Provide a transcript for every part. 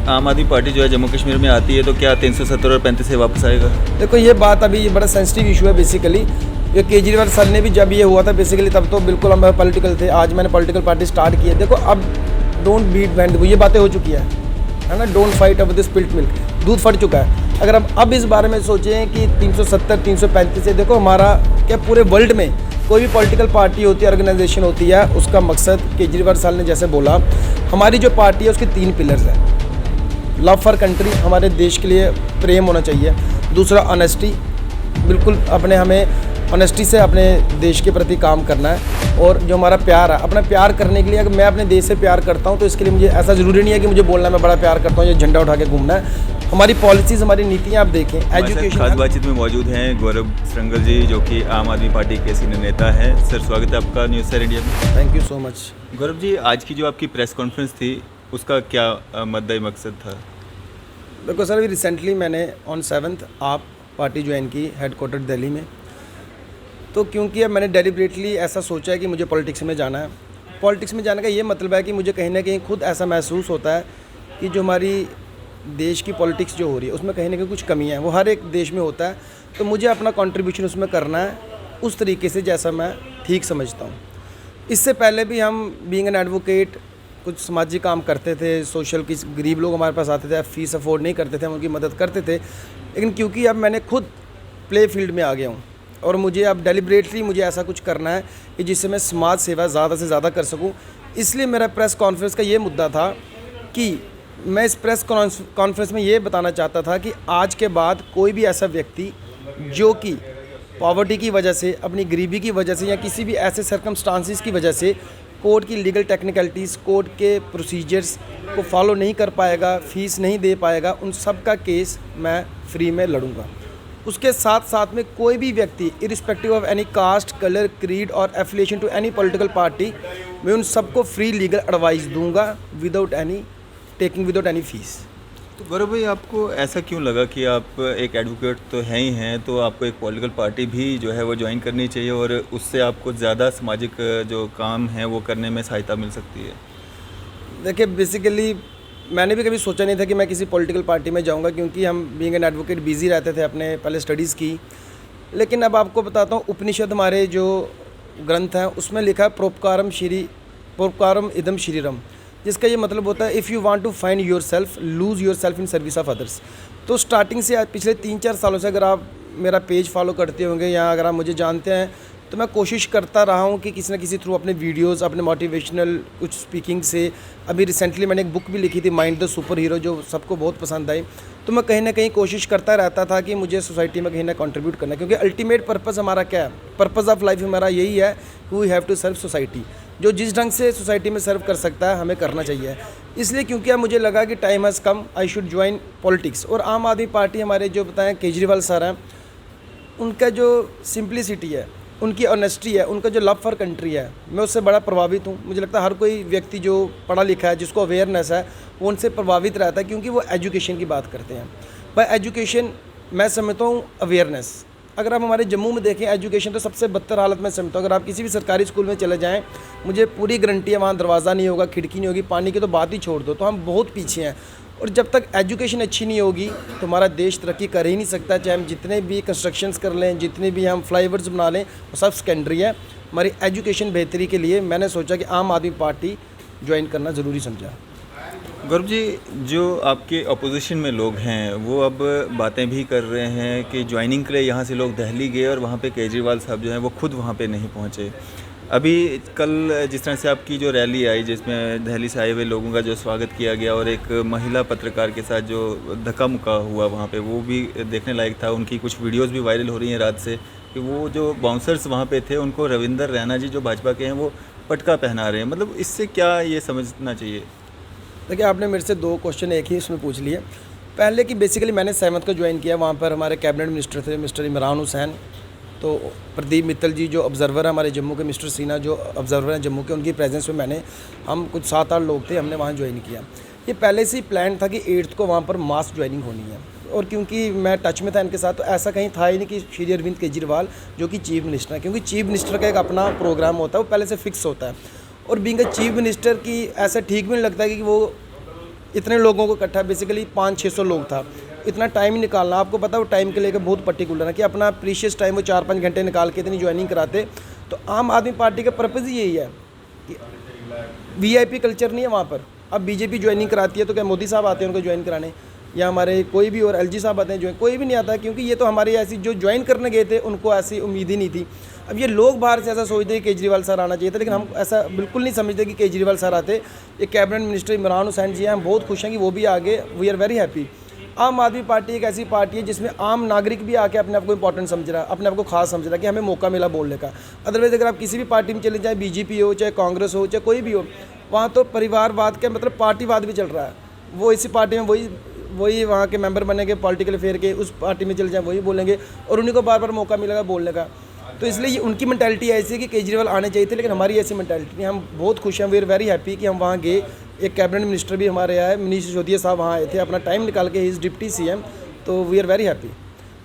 आम आदमी पार्टी जो है जम्मू कश्मीर में आती है तो क्या 370 और 35 से वापस आएगा? देखो ये बात अभी ये बड़ा सेंसिटिव इशू है बेसिकली। ये केजरीवाल सर ने भी जब ये हुआ था बेसिकली तब तो बिल्कुल हम पॉलिटिकल थे। आज मैंने पॉलिटिकल पार्टी स्टार्ट की है। देखो अब डोंट बीट बैंड, ये बातें हो चुकी है ना। Don't fight over the spilt milk, दूध फट चुका है। अगर हम अब इस बारे में सोचें कि 370 335 से, देखो हमारा क्या पूरे वर्ल्ड में कोई भी पॉलिटिकल पार्टी होती है, ऑर्गेनाइजेशन होती है, उसका मकसद केजरीवाल साहब ने जैसे बोला, हमारी जो पार्टी है उसके 3 पिलर्स हैं। लव फॉर कंट्री, हमारे देश के लिए प्रेम होना चाहिए। दूसरा ऑनेस्टी, बिल्कुल हमें ऑनेस्टी से अपने देश के प्रति काम करना है। और जो हमारा प्यार है, अपना प्यार करने के लिए, अगर मैं अपने देश से प्यार करता हूँ तो इसके लिए मुझे ऐसा ज़रूरी नहीं है कि मुझे बोलना मैं बड़ा प्यार करता हूँ या झंडा उठा के घूमना है। हमारी पॉलिसीज़, हमारी नीतियाँ आप देखें। एजुकेशन। खास बातचीत में मौजूद हैं गौरव श्रृंगल जी, जो कि आम आदमी पार्टी के सीनियर नेता हैं। सर, स्वागत है आपका न्यूज़ सर इंडिया में। Thank you so much. Gaurav ji, आज की जो आपकी प्रेस कॉन्फ्रेंस थी उसका क्या मद्दा मकसद था? देखो सर, अभी रिसेंटली मैंने ऑन 7th आप पार्टी ज्वाइन की हेडक्वार्टर दिल्ली में। तो क्योंकि अब मैंने डेलिब्रेटली ऐसा सोचा है कि मुझे पॉलिटिक्स में जाना है। पॉलिटिक्स में जाने का ये मतलब है कि मुझे कहीं ना कहीं खुद ऐसा महसूस होता है कि जो हमारी देश की पॉलिटिक्स जो हो रही है उसमें कहीं ना कहीं कुछ कमी है। वो हर एक देश में होता है, तो मुझे अपना कंट्रीब्यूशन उसमें करना है उस तरीके से जैसा मैं ठीक समझता हूँ। इससे पहले भी हम बीइंग एन एडवोकेट कुछ सामाजिक काम करते थे, सोशल, किस गरीब लोग हमारे पास आते थे, फीस अफोर्ड नहीं करते थे, हम उनकी मदद करते थे। लेकिन क्योंकि अब मैंने खुद प्ले फील्ड में आ गया हूँ और मुझे अब डेलिब्रेटली मुझे ऐसा कुछ करना है कि जिससे मैं समाज सेवा ज़्यादा से ज़्यादा कर सकूं, इसलिए मेरा प्रेस कॉन्फ्रेंस का ये मुद्दा था कि मैं इस प्रेस कॉन्फ्रेंस में ये बताना चाहता था कि आज के बाद कोई भी ऐसा व्यक्ति जो कि पॉवर्टी की वजह से, अपनी गरीबी की वजह से या किसी भी ऐसे सर्कमस्टांसिस की वजह से कोर्ट की लीगल टेक्निकलिटीज़, कोर्ट के प्रोसीजर्स को फॉलो नहीं कर पाएगा, फ़ीस नहीं दे पाएगा, उन सब का केस मैं फ्री में लड़ूंगा। उसके साथ साथ में कोई भी व्यक्ति irrespective of any caste, colour, creed और affiliation to any political party, मैं उन सबको फ्री लीगल एडवाइस दूंगा विदाउट एनी फीस। तो गौरव भाई, आपको ऐसा क्यों लगा कि आप एक एडवोकेट तो हैं ही हैं, तो आपको एक पॉलिटिकल पार्टी भी जो है वो ज्वाइन करनी चाहिए और उससे आपको ज़्यादा सामाजिक जो काम है वो करने में सहायता मिल सकती है? देखिए, बेसिकली मैंने भी कभी सोचा नहीं था कि मैं किसी पॉलिटिकल पार्टी में जाऊंगा, क्योंकि हम बीइंग एन एडवोकेट बिजी रहते थे, अपने पहले स्टडीज़ की। लेकिन अब आपको बताता हूँ, उपनिषद हमारे जो ग्रंथ हैं उसमें लिखा है प्रोपकारम इदम श्रीरम, जिसका ये मतलब होता है if you want to find yourself, lose yourself in service of others. तो स्टार्टिंग से पिछले 3-4 सालों से अगर आप मेरा पेज फॉलो करते होंगे या अगर आप मुझे जानते हैं, तो मैं कोशिश करता रहा हूँ कि किसी न किसी थ्रू अपने वीडियोस, अपने मोटिवेशनल कुछ स्पीकिंग से, अभी रिसेंटली मैंने एक बुक भी लिखी थी माइंड द सुपर हीरो, जो सबको बहुत पसंद आई। तो मैं कहीं ना कहीं कोशिश करता रहता था कि मुझे सोसाइटी में कहीं ना कंट्रीब्यूट करना, क्योंकि अल्टीमेट पर्पस हमारा क्या है, पर्पस ऑफ लाइफ हमारा यही है कि we have to serve society. जो जिस ढंग से सोसाइटी में सर्व कर सकता है हमें करना चाहिए। इसलिए क्योंकि अब मुझे लगा कि time has come, I should join politics. और आम आदमी पार्टी, हमारे जो बताएं केजरीवाल सर हैं, उनका जो सिंप्लिसिटी है, उनकी ऑनेस्टी है, उनका जो लव फॉर कंट्री है, मैं उससे बड़ा प्रभावित हूँ। मुझे लगता है हर कोई व्यक्ति जो पढ़ा लिखा है, जिसको अवेयरनेस है, वो उनसे प्रभावित रहता है, क्योंकि वो एजुकेशन की बात करते हैं। बाय एजुकेशन मैं समझता हूँ अवेयरनेस। अगर आप हमारे जम्मू में देखें, एजुकेशन तो सबसे बदतर हालत में समझता हूँ। अगर आप किसी भी सरकारी स्कूल में चले जाएँ, मुझे पूरी गारंटी है वहाँ दरवाज़ा नहीं होगा, खिड़की नहीं होगी, पानी की तो बात ही छोड़ दो। तो हम बहुत पीछे हैं, और जब तक एजुकेशन अच्छी नहीं होगी तो हमारा देश तरक्की कर ही नहीं सकता। चाहे हम जितने भी कंस्ट्रक्शंस कर लें, जितने भी हम फ्लाईओवर्स बना लें, वो सब सेकेंडरी है। हमारी एजुकेशन बेहतरी के लिए मैंने सोचा कि आम आदमी पार्टी ज्वाइन करना ज़रूरी समझा। गौरव जी, जो आपके अपोजिशन में लोग हैं वो अब बातें भी कर रहे हैं कि ज्वाइनिंग के लिए यहाँ से लोग दिल्ली गए और वहाँ पे केजरीवाल साहब जो हैं वो खुद वहाँ पे नहीं पहुँचे। अभी कल जिस तरह से आपकी जो रैली आई, जिसमें दिल्ली से आए हुए लोगों का जो स्वागत किया गया और एक महिला पत्रकार के साथ जो धक्का मुक्का हुआ वहाँ पे, वो भी देखने लायक था। उनकी कुछ वीडियोस भी वायरल हो रही हैं रात से कि वो जो बाउंसर्स वहाँ पे थे उनको रविंदर रैना जी जो भाजपा के हैं वो पटका पहना रहे हैं। मतलब इससे क्या ये समझना चाहिए? देखिए, आपने मेरे से 2 क्वेश्चन एक ही उसमें पूछ लिए। पहले कि बेसिकली मैंने 7th को ज्वाइन किया, वहाँ पर हमारे कैबिनेट मिनिस्टर थे मिस्टर इमरान हुसैन, तो प्रदीप मित्तल जी जो ऑब्जर्वर है हमारे जम्मू के, मिस्टर सिन्हा जो ऑब्जर्वर हैं जम्मू के, उनकी प्रेजेंस में हम कुछ 7-8 लोग थे, हमने वहाँ ज्वाइन किया। ये पहले से ही प्लान था कि 8th को वहाँ पर मास ज्वाइनिंग होनी है, और क्योंकि मैं टच में था इनके साथ, तो ऐसा कहीं था ही नहीं कि श्री अरविंद केजरीवाल जो कि चीफ मिनिस्टर है, क्योंकि चीफ मिनिस्टर का एक अपना प्रोग्राम होता है, वो पहले से फिक्स होता है। और बीइंग अ चीफ मिनिस्टर की ऐसा ठीक भी नहीं लगता कि वो इतने लोगों को इकट्ठा, बेसिकली 500-600 लोग था, इतना टाइम ही निकालना, आपको पता है वो टाइम के लेकर बहुत पर्टिकुलर है कि अपना प्रीशियस टाइम वो 4-5 घंटे निकाल के इतनी ज्वाइनिंग कराते। तो आम आदमी पार्टी का पर्पज़ ही यही है कि वीआईपी कल्चर नहीं है वहाँ पर। अब बीजेपी ज्वाइनिंग कराती है तो क्या मोदी साहब आते हैं उनको ज्वाइन कराने, या हमारे कोई भी और एलजी साहब आते हैं ज्वाइन, कोई भी नहीं आता, क्योंकि ये तो हमारी ऐसी जो ज्वाइन करने गए थे उनको ऐसी उम्मीद ही नहीं थी। अब ये लोग बाहर से ऐसा सोचते हैं केजरीवाल सर आना चाहिए था, लेकिन हम ऐसा बिल्कुल नहीं समझते कि केजरीवाल सर आते। ये कैबिनेट मिनिस्टर इमरान हुसैन जी हैं, हम बहुत खुश हैं कि वो भी आगे, वी आर वेरी हैप्पी। आम आदमी पार्टी एक ऐसी पार्टी है जिसमें आम नागरिक भी आके अपने आप को इंपॉर्टेंट समझ रहा है, अपने आप को खास समझ रहा है कि हमें मौका मिला बोलने का। अदरवाइज़ अगर आप किसी भी पार्टी में चले, चाहे बीजेपी हो, चाहे कांग्रेस हो, चाहे कोई भी हो, वहाँ तो परिवारवाद के मतलब पार्टीवाद भी चल रहा है। वो इसी पार्टी में वही वहाँ के मेंबर बनेंगे, पॉलिटिकल अफेयर के, उस पार्टी में चले जाए वही बोलेंगे और उन्हीं को बार बार मौका मिलेगा बोलने का। तो इसलिए ये उनकी मेंटालिटी ऐसी है कि केजरीवाल आने चाहिए थे, लेकिन हमारी ऐसी मेंटालिटी नहीं। हम बहुत खुश हैं, वी आर वेरी हैप्पी कि हम वहाँ गए। एक कैबिनेट मिनिस्टर भी हमारे आए, मनीष सिसोदिया साहब वहाँ आए थे अपना टाइम निकाल के, ही इज़ डिप्टी सीएम, तो वी आर वेरी हैप्पी।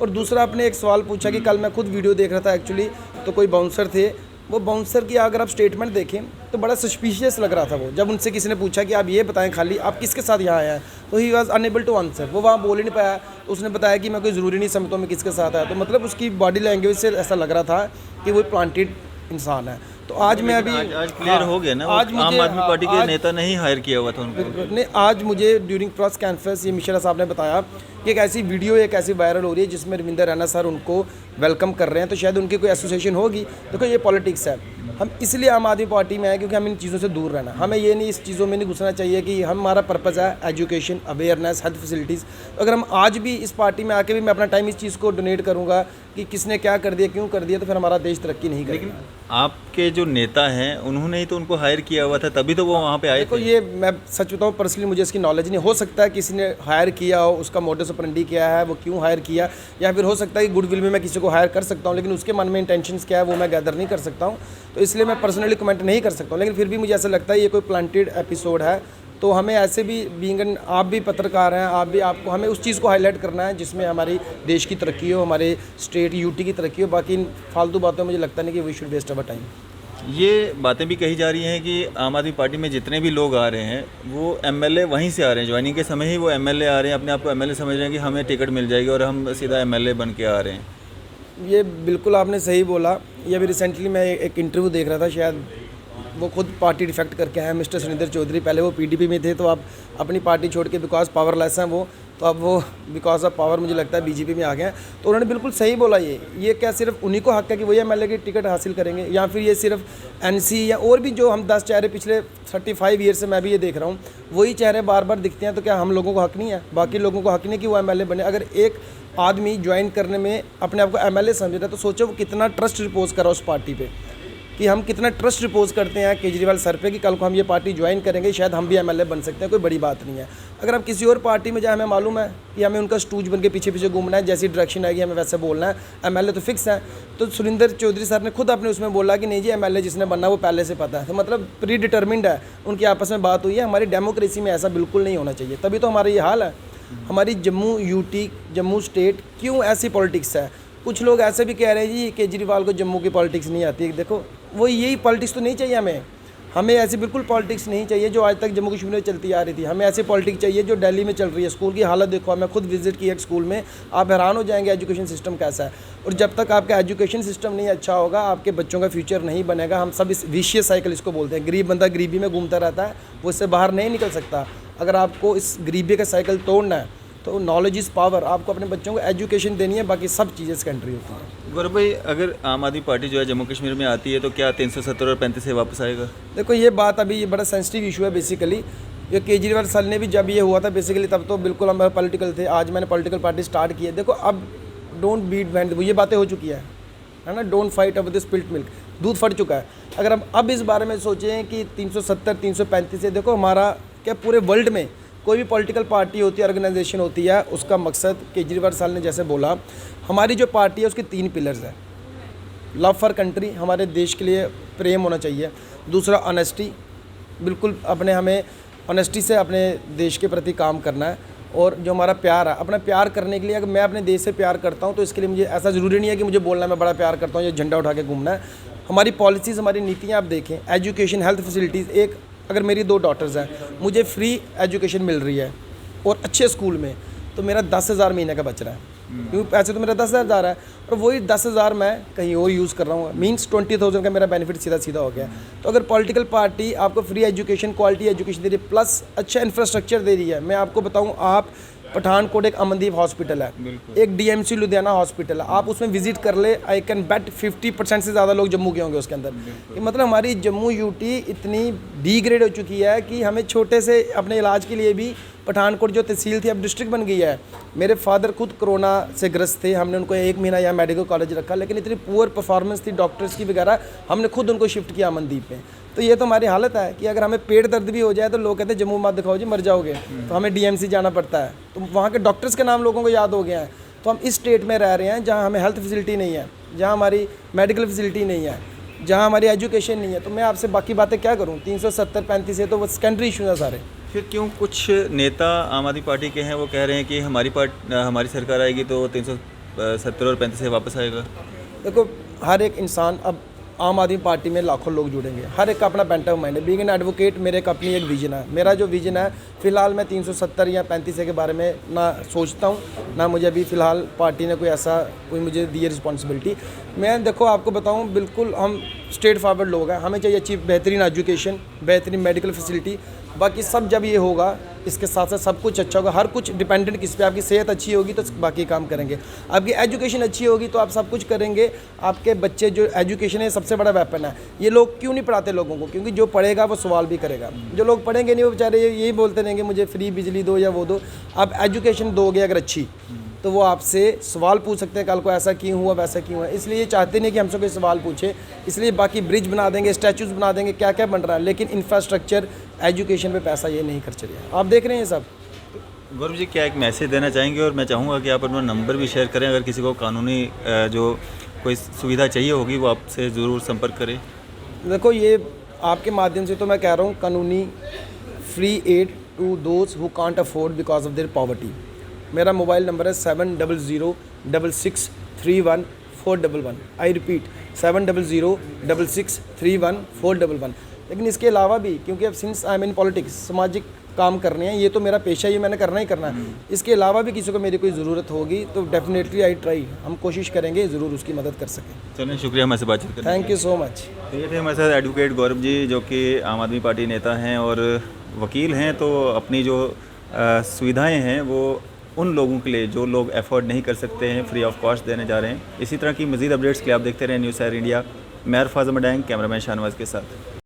और दूसरा आपने एक सवाल पूछा कि कल मैं खुद वीडियो देख रहा था एक्चुअली, तो कोई बाउंसर थे, वो बाउंसर की अगर आप स्टेटमेंट देखें तो बड़ा सस्पिशियस लग रहा था वो। जब उनसे किसी ने पूछा कि आप ये बताएं खाली आप किसके साथ यहाँ आए हैं, तो he was unable to answer, वो वहाँ बोल ही नहीं पाया। तो उसने बताया कि मैं कोई ज़रूरी नहीं समझता मैं किसके साथ आया, तो मतलब उसकी बॉडी लैंग्वेज से ऐसा लग रहा था कि वो प्लांटेड इंसान है। तो आज मैं अभी आज क्लियर हो गया ना, आज आज मुझे आम आदमी पार्टी के आज- नेता नहीं हायर किया हुआ था उनको। नहीं, आज मुझे ड्यूरिंग प्रेस कॉन्फ्रेंस ये मिश्रा साहब ने बताया कि एक ऐसी वीडियो एक ऐसी वायरल हो रही है जिसमें रविंदर रैना सर उनको वेलकम कर रहे हैं, तो शायद उनकी कोई एसोसिएशन होगी। देखो ये पॉलिटिक्स है, हम इसलिए आम आदमी पार्टी में आए क्योंकि हम इन चीज़ों से दूर रहना, हमें ये नहीं इस चीज़ों में नहीं घुसना चाहिए कि हमारा पर्पज़ है एजुकेशन, अवेयरनेस, हेल्थ फैसिलिटीज़। अगर हम आज भी इस पार्टी में आके भी मैं अपना टाइम इस चीज़ को डोनेट करूँगा कि किसने क्या कर दिया, क्यों कर दिया, तो फिर हमारा देश तरक्की नहीं करेगा। आपके जो नेता हैं उन्होंने ही तो उनको हायर किया हुआ था, तभी तो वो वहाँ पे आए देखो थे। ये मैं सच बताऊँ पर्सनली मुझे इसकी नॉलेज नहीं, हो सकता है किसी ने हायर किया हो, उसका मोडस ऑपरेंडी क्या है, वो क्यों हायर किया, या फिर हो सकता है कि गुडविल में मैं किसी को हायर कर सकता हूँ, लेकिन उसके मन में इंटेंशंस क्या है वो मैं गैदर नहीं कर सकता हूँ, तो इसलिए मैं पर्सनली कमेंट नहीं कर सकता हूँ। लेकिन फिर भी मुझे ऐसा लगता है ये कोई प्लांटेड एपिसोड है, तो हमें ऐसे भी बीइंग एन, आप भी पत्रकार हैं, आप भी, आपको हमें उस चीज़ को हाईलाइट करना है जिसमें हमारी देश की तरक्की हो, हमारे स्टेट यूटी की तरक्की हो। बाकी इन फालतू बातों में मुझे लगता नहीं कि we should waste our time. ये बातें भी कही जा रही हैं कि आम आदमी पार्टी में जितने भी लोग आ रहे हैं वो एमएलए वहीं से आ रहे हैं, ज्वाइनिंग के समय ही वो एमएलए आ रहे हैं, अपने आप को एमएलए समझ रहे हैं कि हमें टिकट मिल जाएगी और हम सीधा एमएलए बन के आ रहे हैं। ये बिल्कुल आपने सही बोला। ये अभी रिसेंटली मैं एक इंटरव्यू देख रहा था, शायद वो खुद पार्टी डिफेक्ट करके आए मिस्टर सुनिंदर चौधरी, पहले वो पीडीपी में थे, तो अब अपनी पार्टी छोड़ के बिकॉज पावरलेस हैं वो, तो अब वो बिकॉज ऑफ पावर मुझे लगता है बीजेपी में आ गए हैं। तो उन्होंने बिल्कुल सही बोला, ये क्या सिर्फ उन्हीं को हक है कि वही एमएलए की टिकट हासिल करेंगे, या फिर ये सिर्फ एनसी या और भी जो हम 10 चेहरे पिछले 35 ईयर से मैं भी ये देख रहा हूँ, वही चेहरे बार बार दिखते हैं, तो क्या हम लोगों को हक नहीं है, बाकी लोगों को हक नहीं कि वो एमएलए बने। अगर एक आदमी ज्वाइन करने में अपने आप को एमएलए समझ रहा है, तो सोचो वो कितना ट्रस्ट रिपोज करा उस पार्टी पे, कि हम कितना ट्रस्ट रिपोज करते हैं केजरीवाल सर पे कि कल को हम ये पार्टी ज्वाइन करेंगे, शायद हम भी एमएलए बन सकते हैं, कोई बड़ी बात नहीं है। अगर हम किसी और पार्टी में जाए, हमें मालूम है कि हमें उनका स्टूज बन के पीछे पीछे घूमना है, जैसी डायरेक्शन आएगी हमें वैसे बोलना है, एमएलए तो फिक्स है। तो सुरिंदर चौधरी सर ने खुद अपने उसमें बोला कि नहीं जी एमएलए जिसने बनना वो पहले से पता है, तो मतलब प्री डिटर्मिंड है, उनकी आपस में बात हुई है। हमारी डेमोक्रेसी में ऐसा बिल्कुल नहीं होना चाहिए, तभी तो हमारा ये हाल है। हमारी जम्मू यूटी, जम्मू स्टेट क्यों ऐसी पॉलिटिक्स है। कुछ लोग ऐसे भी कह रहे हैं जी केजरीवाल को जम्मू की पॉलिटिक्स नहीं आती। देखो वो यही पॉलिटिक्स तो नहीं चाहिए हमें ऐसी बिल्कुल पॉलिटिक्स नहीं चाहिए जो आज तक जम्मू कश्मीर में चलती आ रही थी। हमें ऐसी पॉलिटिक्स चाहिए जो दिल्ली में चल रही है। स्कूल की हालत देखो, मैं खुद विजिट की एक स्कूल में, आप हैरान हो जाएंगे एजुकेशन सिस्टम कैसा है। और जब तक आपका एजुकेशन सिस्टम नहीं अच्छा होगा, आपके बच्चों का फ्यूचर नहीं बनेगा। हम सब इस विशियस साइकिल इसको बोलते हैं। गरीब बंदा गरीबी में घूमता रहता है, वो इससे बाहर नहीं निकल सकता। अगर आपको इस गरीबी का साइकिल तोड़ना है तो नॉलेज इज़ पावर, आपको अपने बच्चों को एजुकेशन देनी है, बाकी सब चीज़ें सेकेंडरी होती हैं। गौरव भाई, अगर आम आदमी पार्टी जो है जम्मू कश्मीर में आती है तो क्या 370 और 35 से वापस आएगा? देखो ये बात अभी ये बड़ा सेंसिटिव इशू है बेसिकली। ये केजरीवाल सर ने भी जब ये हुआ था बेसिकली तब तो बिल्कुल हम पॉलिटिकल थे। आज मैंने पॉलिटिकल पार्टी स्टार्ट की है। देखो अब डोंट बीट बैंड, वो ये बातें हो चुकी है ना, don't fight over the spilt milk, दूध फट चुका है। अगर हम अब इस बारे में सोचें कि 370 335 से, देखो हमारा क्या पूरे वर्ल्ड में कोई भी पॉलिटिकल पार्टी होती है, ऑर्गेनाइजेशन होती है, उसका मकसद केजरीवाल साहब ने जैसे बोला, हमारी जो पार्टी है उसके 3 पिलर्स हैं। लव फॉर कंट्री, हमारे देश के लिए प्रेम होना चाहिए। दूसरा ऑनेस्टी, बिल्कुल हमें ऑनेस्टी से अपने देश के प्रति काम करना है। और जो हमारा प्यार है, अपना प्यार करने के लिए, अगर मैं अपने देश से प्यार करता हूँ तो इसके लिए मुझे ऐसा ज़रूरी नहीं है कि मुझे बोलना मैं बड़ा प्यार करता हूँ या झंडा उठा के घूमना है। हमारी पॉलिसीज़, हमारी नीतियाँ आप देखें, एजुकेशन, हेल्थ फैसिलिटीज़, एक अगर मेरी 2 डॉटर्स हैं, मुझे फ्री एजुकेशन मिल रही है और अच्छे स्कूल में, तो मेरा 10,000 महीने का बच रहा है, क्योंकि पैसे तो मेरा 10,000 है और वही 10,000 मैं कहीं और यूज़ कर रहा हूँ, मीन्स 20,000 का मेरा बेनिफिट सीधा सीधा हो गया। तो अगर पॉलिटिकल पार्टी आपको फ्री एजुकेशन, क्वालिटी एजुकेशन दे रही है, प्लस अच्छा इंफ्रास्ट्रक्चर दे रही है, मैं आपको बताऊँ, आप पठानकोट एक अमनदीप हॉस्पिटल है, एक डीएमसी लुधियाना हॉस्पिटल है, आप उसमें विजिट कर ले, आई कैन बेट 50% से ज़्यादा लोग जम्मू के होंगे उसके अंदर। कि मतलब हमारी जम्मू यूटी इतनी डिग्रेड हो चुकी है कि हमें छोटे से अपने इलाज के लिए भी पठानकोट जो तहसील थी अब डिस्ट्रिक्ट बन गई है। मेरे फादर खुद कोरोना से ग्रस्त थे, हमने उनको 1 महीना यहाँ मेडिकल कॉलेज रखा, लेकिन इतनी पुअर परफॉर्मेंस थी डॉक्टर्स की वगैरह, हमने खुद उनको शिफ्ट किया अमनदीप में। तो ये तो हमारी हालत है कि अगर हमें पेट दर्द भी हो जाए तो लोग कहते हैं जम्मू मत दिखाओ जी, मर जाओगे, तो हमें डीएमसी जाना पड़ता है। तो वहाँ के डॉक्टर्स के नाम लोगों को याद हो गया है। तो हम इस स्टेट में रह रहे हैं जहाँ हमें हेल्थ फैसिलिटी नहीं है, जहाँ हमारी मेडिकल फैसिलिटी नहीं है, जहाँ हमारी एजुकेशन नहीं है। तो मैं आपसे बाकी बातें क्या करूँ, 370-35 है तो वो सेकेंडरी इशूज़ हैं सारे। फिर क्यों कुछ नेता आम आदमी पार्टी के हैं वो कह रहे हैं कि हमारी सरकार आएगी तो 370 और 35 से वापस आएगा? देखो, हर एक इंसान, अब आम आदमी पार्टी में लाखों लोग जुड़ेंगे, हर एक का अपना पेंट ऑफ माइंड है। बीइंग एन एडवोकेट मेरे एक अपनी एक विजन है। मेरा जो विजन है, फ़िलहाल मैं 370 या 35 के बारे में ना सोचता हूँ, ना मुझे अभी फ़िलहाल पार्टी ने कोई मुझे दी है रिस्पॉन्सिबिलिटी। मैं देखो आपको बताऊँ, बिल्कुल हम स्ट्रेट फॉरवर्ड लोग हैं, हमें चाहिए अच्छी बेहतरीन एजुकेशन, बेहतरीन मेडिकल फैसिलिटी। बाकी सब जब ये होगा, इसके साथ साथ सब कुछ अच्छा होगा। हर कुछ डिपेंडेंट किस पे, आपकी सेहत अच्छी होगी तो बाकी काम करेंगे, आपकी एजुकेशन अच्छी होगी तो आप सब कुछ करेंगे। आपके बच्चे, जो एजुकेशन है सबसे बड़ा वेपन है। ये लोग क्यों नहीं पढ़ाते लोगों को? क्योंकि जो पढ़ेगा वो सवाल भी करेगा। जो लोग पढ़ेंगे नहीं वो बेचारे यही बोलते रहेंगे मुझे फ्री बिजली दो या वो दो। आप एजुकेशन दोगे अगर अच्छी, तो वो आपसे सवाल पूछ सकते हैं कल को, ऐसा क्यों हुआ, वैसा क्यों हुआ। इसलिए ये चाहते नहीं कि हमसे कोई सवाल पूछे, इसलिए बाकी ब्रिज बना देंगे, स्टैचूज़ बना देंगे, क्या क्या बन रहा है, लेकिन इंफ्रास्ट्रक्चर, एजुकेशन पे पैसा ये नहीं खर्च रहे हैं। आप देख रहे हैं सब। गौरव जी, क्या एक मैसेज देना चाहेंगे? और मैं चाहूँगा कि आप अपना नंबर भी शेयर करें, अगर किसी को कानूनी जो कोई सुविधा चाहिए होगी वो आपसे ज़रूर संपर्क करें। देखो, ये आपके माध्यम से तो मैं कह रहा हूँ, कानूनी free aid to those who can't afford because of their poverty. मेरा मोबाइल नंबर है 7006631411। I repeat 7006631411। लेकिन इसके अलावा भी, क्योंकि अब since I am in politics, सामाजिक काम करने हैं, ये तो मेरा पेशा ही, मैंने करना ही करना है। इसके अलावा भी किसी को मेरी कोई ज़रूरत होगी तो डेफिनेटली आई ट्राई, हम कोशिश करेंगे ज़रूर उसकी मदद कर सकें। चलें, शुक्रिया हमारे से बातचीत करने। Thank you so much. तो ये थे हमारे साथ एडवोकेट गौरव जी, जो कि आम आदमी पार्टी नेता हैं और वकील हैं। तो अपनी जो सुविधाएँ हैं वो उन लोगों के लिए जो लोग अफोर्ड नहीं कर सकते हैं, फ्री ऑफ कॉस्ट देने जा रहे हैं। इसी तरह की मज़ीद अपडेट्स के लिए आप देखते रहें न्यूज़ शहर इंडिया। मैं अरफाज़ मडैंग, कैमरामैन शाहनवाज़ के साथ।